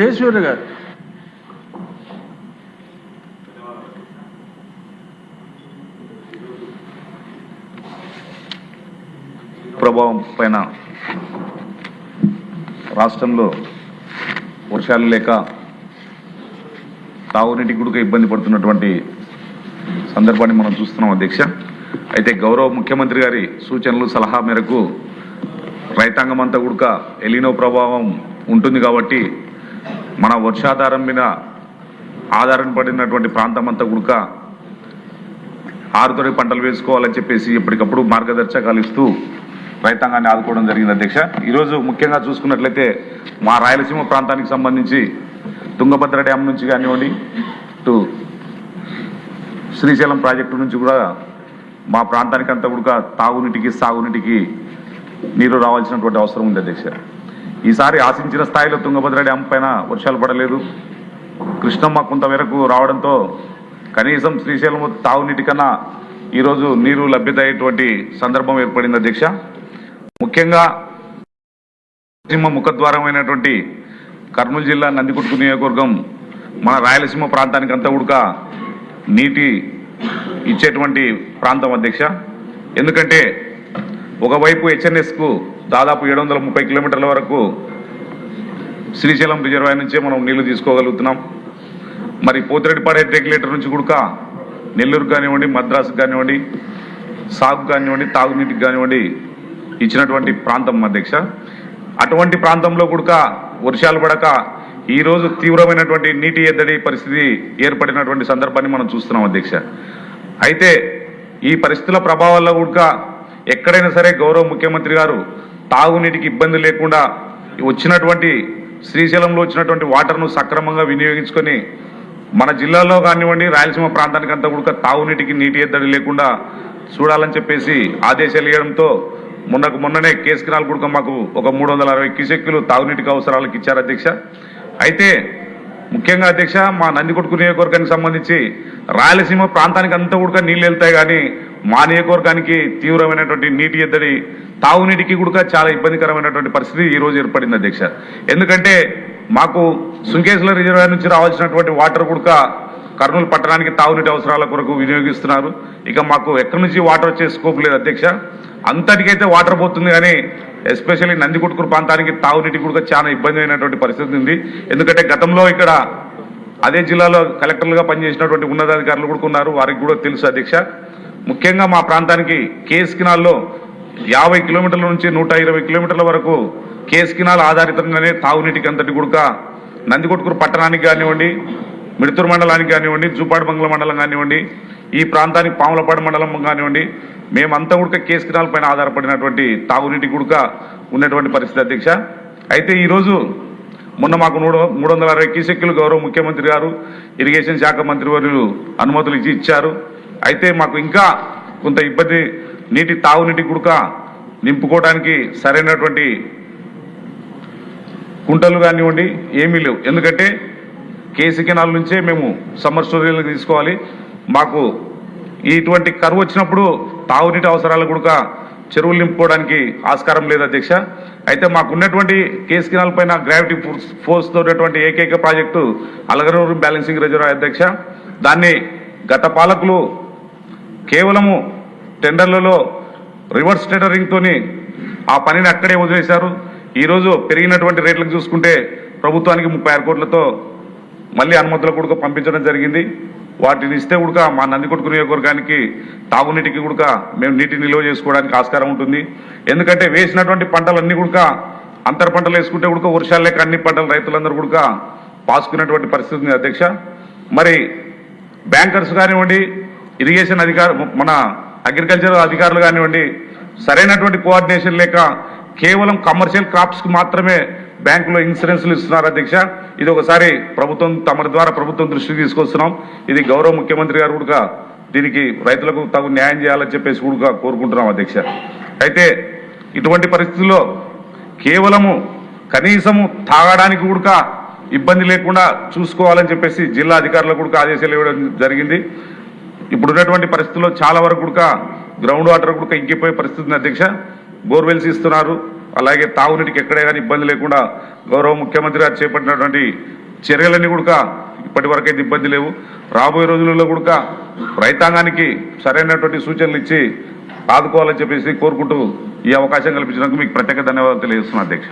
జయసూర్య గారు ప్రభావం పైన రాష్ట్రంలో వర్షాలు లేక తాగునీటికి కూడా ఇబ్బంది పడుతున్నటువంటి సందర్భాన్ని మనం చూస్తున్నాం అధ్యక్ష. అయితే గౌరవ ముఖ్యమంత్రి గారి సూచనలు సలహా మేరకు రైతాంగం అంతా కూడా ఎలినో ప్రభావం ఉంటుంది కాబట్టి మన వర్షాధారం మీద ఆధారపడినటువంటి ప్రాంతం అంతా కూడా ఆరుతడి పంటలు వేసుకోవాలని చెప్పేసి ఎప్పటికప్పుడు మార్గదర్శకాలు ఇస్తూ రైతాంగాన్ని ఆదుకోవడం జరిగింది అధ్యక్ష. ఈరోజు ముఖ్యంగా చూసుకున్నట్లయితే మా రాయలసీమ ప్రాంతానికి సంబంధించి తుంగభద్ర డ్యామ్ నుంచి కానివ్వండి, ఇటు శ్రీశైలం ప్రాజెక్టు నుంచి కూడా మా ప్రాంతానికి అంతా కూడా తాగునీటికి సాగునీటికి నీరు రావాల్సినటువంటి అవసరం ఉంది అధ్యక్ష. ఈసారి ఆశించిన స్థాయిలో తుంగభద్ర డ్యామ్ పైన వర్షాలు పడలేదు. కృష్ణమ్మ కొంతమేరకు రావడంతో కనీసం శ్రీశైలం తాగునీటి కన్నా ఈరోజు నీరు లభ్యత అయ్యేటువంటి సందర్భం ఏర్పడింది అధ్యక్ష. ముఖ్యంగా ముఖద్వారమైనటువంటి కర్నూలు జిల్లా నందికొట్కు నియోజకవర్గం మన రాయలసీమ ప్రాంతానికి అంతా కూడా నీటి ఇచ్చేటువంటి ప్రాంతం అధ్యక్ష. ఎందుకంటే ఒకవైపు హెచ్ఎన్ఎస్కు దాదాపు 730 కిలోమీటర్ల వరకు శ్రీశైలం రిజర్వాయర్ నుంచే మనం నీళ్లు తీసుకోగలుగుతున్నాం. మరి పోతిరెడ్డిపాడు రెగ్యులేటర్ నుంచి కూడా నెల్లూరు కానివ్వండి, మద్రాసు కానివ్వండి, సాగు కానివ్వండి, తాగునీటికి కానివ్వండి ఇచ్చినటువంటి ప్రాంతం అధ్యక్ష. అటువంటి ప్రాంతంలో కూడా వర్షాలు పడక ఈరోజు తీవ్రమైనటువంటి నీటి ఎద్దడి పరిస్థితి ఏర్పడినటువంటి సందర్భాన్ని మనం చూస్తున్నాం అధ్యక్ష. అయితే ఈ పరిస్థితుల ప్రభావాల్లో కూడా ఎక్కడైనా సరే గౌరవ ముఖ్యమంత్రి గారు తాగునీటికి ఇబ్బంది లేకుండా వచ్చినటువంటి శ్రీశైలంలో వచ్చినటువంటి వాటర్ను సక్రమంగా వినియోగించుకొని మన జిల్లాలో కానివ్వండి, రాయలసీమ ప్రాంతానికి అంతా కూడా తాగునీటికి నీటి ఎద్దడి లేకుండా చూడాలని చెప్పేసి ఆదేశాలు ఇవ్వడంతో మొన్ననే కేసు కెనాల్ కూడా మాకు ఒక 360 క్యూసెక్కులు తాగునీటికి అవసరాలకు ఇచ్చారు అధ్యక్ష. అయితే ముఖ్యంగా అధ్యక్ష, మా నందికొట్కు నియోజకవర్గానికి సంబంధించి రాయలసీమ ప్రాంతానికి అంతా కూడా నీళ్ళు వెళ్తాయి, కానీ మా నియోజకవర్గానికి తీవ్రమైనటువంటి నీటి ఎద్దడి తాగునీటికి కూడా చాలా ఇబ్బందికరమైనటువంటి పరిస్థితి ఈరోజు ఏర్పడింది అధ్యక్ష. ఎందుకంటే మాకు సుంకేశ్వర రిజర్వాయర్ నుంచి రావాల్సినటువంటి వాటర్ కూడా కర్నూలు పట్టణానికి తాగునీటి అవసరాల కొరకు వినియోగిస్తున్నారు. ఇక మాకు ఎక్కడి నుంచి వాటర్ వచ్చే స్కోప్ లేదు అధ్యక్ష. అంతటికైతే వాటర్ పోతుంది, కానీ ఎస్పెషల్లీ నందికొట్కూరు ప్రాంతానికి తాగునీటికి కూడా చాలా ఇబ్బంది అయినటువంటి పరిస్థితి ఉంది. ఎందుకంటే గతంలో ఇక్కడ అదే జిల్లాలో కలెక్టర్లుగా పనిచేసినటువంటి ఉన్నతాధికారులు కూడా ఉన్నారు, వారికి కూడా తెలుసు అధ్యక్ష. ముఖ్యంగా మా ప్రాంతానికి కేఎస్ కెనాల్లో 50 కిలోమీటర్ల నుంచి 120 కిలోమీటర్ల వరకు కేఎస్ కెనాల్ ఆధారితంగానే తాగునీటికి అంతటి కూడా నందికొట్కూరు పట్టణానికి కానివ్వండి, మిడుతూరు మండలానికి కానివ్వండి, జూపాడు మంగళ మండలం కానివ్వండి, ఈ ప్రాంతానికి పాములపాడు మండలం కానివ్వండి, మేమంతా కూడా కేఎస్ కెనాల్ పైన ఆధారపడినటువంటి తాగునీటికి కూడా ఉన్నటువంటి పరిస్థితి అధ్యక్ష. అయితే ఈరోజు మొన్న మాకు 360 క్యూసెక్కులు గౌరవ ముఖ్యమంత్రి గారు ఇరిగేషన్ శాఖ మంత్రి వర్యులు అనుమతులు ఇచ్చారు. అయితే మాకు ఇంకా కొంత ఇబ్బంది, నీటి తాగునీటి కూడా నింపుకోవడానికి సరైనటువంటి కుంటలు కానివ్వండి ఏమీ లేవు. ఎందుకంటే కేసీ కెనాల్ నుంచే మేము సమ్మర్ స్టోరేజ్లకు తీసుకోవాలి. మాకు ఇటువంటి కరువు వచ్చినప్పుడు తాగునీటి అవసరాలు కూడా చెరువులు నింపుకోవడానికి ఆస్కారం లేదు అధ్యక్ష. అయితే మాకున్నటువంటి కేసీ కెనాల్ పైన గ్రావిటీ ఫోర్స్తో ఉన్నటువంటి ఏకైక ప్రాజెక్టు అలగనూరు బ్యాలెన్సింగ్ రిజర్వాయర్ అధ్యక్ష. దాన్ని గత పాలకులు కేవలము టెండర్లలో రివర్స్ టెండరింగ్తోని ఆ పనిని అక్కడే వదిలేశారు. ఈరోజు పెరిగినటువంటి రేట్లకు చూసుకుంటే ప్రభుత్వానికి 36 కోట్లతో మళ్ళీ అనుమతులు కూడా పంపించడం జరిగింది. వాటిని ఇస్తే కూడా మా నందికొట్కు నియోజకవర్గానికి తాగునీటికి కూడా మేము నీటిని నిల్వ చేసుకోవడానికి ఆస్కారం ఉంటుంది. ఎందుకంటే వేసినటువంటి పంటలన్నీ కూడా అంతర పంటలు వేసుకుంటే కూడా వర్షాలు లేక అన్ని పంటలు రైతులందరూ కూడా పాసుకున్నటువంటి పరిస్థితి ఉంది అధ్యక్ష. మరి బ్యాంకర్స్ కానివ్వండి, ఇరిగేషన్ మన అగ్రికల్చర్ అధికారులు కానివ్వండి, సరైనటువంటి కోఆర్డినేషన్ లేక కేవలం కమర్షియల్ క్రాప్స్కి మాత్రమే బ్యాంకులో ఇన్సూరెన్స్లు ఇస్తున్నారు అధ్యక్ష. ఇది ఒకసారి తమ ద్వారా ప్రభుత్వం దృష్టికి తీసుకొస్తున్నాం. ఇది గౌరవ ముఖ్యమంత్రి గారు కూడా దీనికి రైతులకు తగు న్యాయం చేయాలని చెప్పేసి కూడా కోరుకుంటున్నాం అధ్యక్ష. అయితే ఇటువంటి పరిస్థితుల్లో కేవలము కనీసము తాగడానికి కూడా ఇబ్బంది లేకుండా చూసుకోవాలని చెప్పేసి జిల్లా అధికారులకు కూడా ఆదేశాలు ఇవ్వడం జరిగింది. ఇప్పుడున్నటువంటి పరిస్థితుల్లో చాలా వరకు కూడా గ్రౌండ్ వాటర్ కూడా ఇంకిపోయే పరిస్థితి ఉంది అధ్యక్ష. బోర్వెల్స్ ఇస్తున్నారు, అలాగే తాగునీటికి ఎక్కడే కానీ ఇబ్బంది లేకుండా గౌరవ ముఖ్యమంత్రి గారు చేపట్టినటువంటి చర్యలన్నీ కూడా ఇప్పటి వరకైతే ఇబ్బంది లేవు. రాబోయే రోజులలో కూడా రైతాంగానికి సరైనటువంటి సూచనలు ఇచ్చి ఆదుకోవాలని చెప్పేసి కోరుకుంటూ ఈ అవకాశం కల్పించినందుకు మీకు ప్రత్యేక ధన్యవాదాలు తెలియజేస్తున్నాను అధ్యక్ష.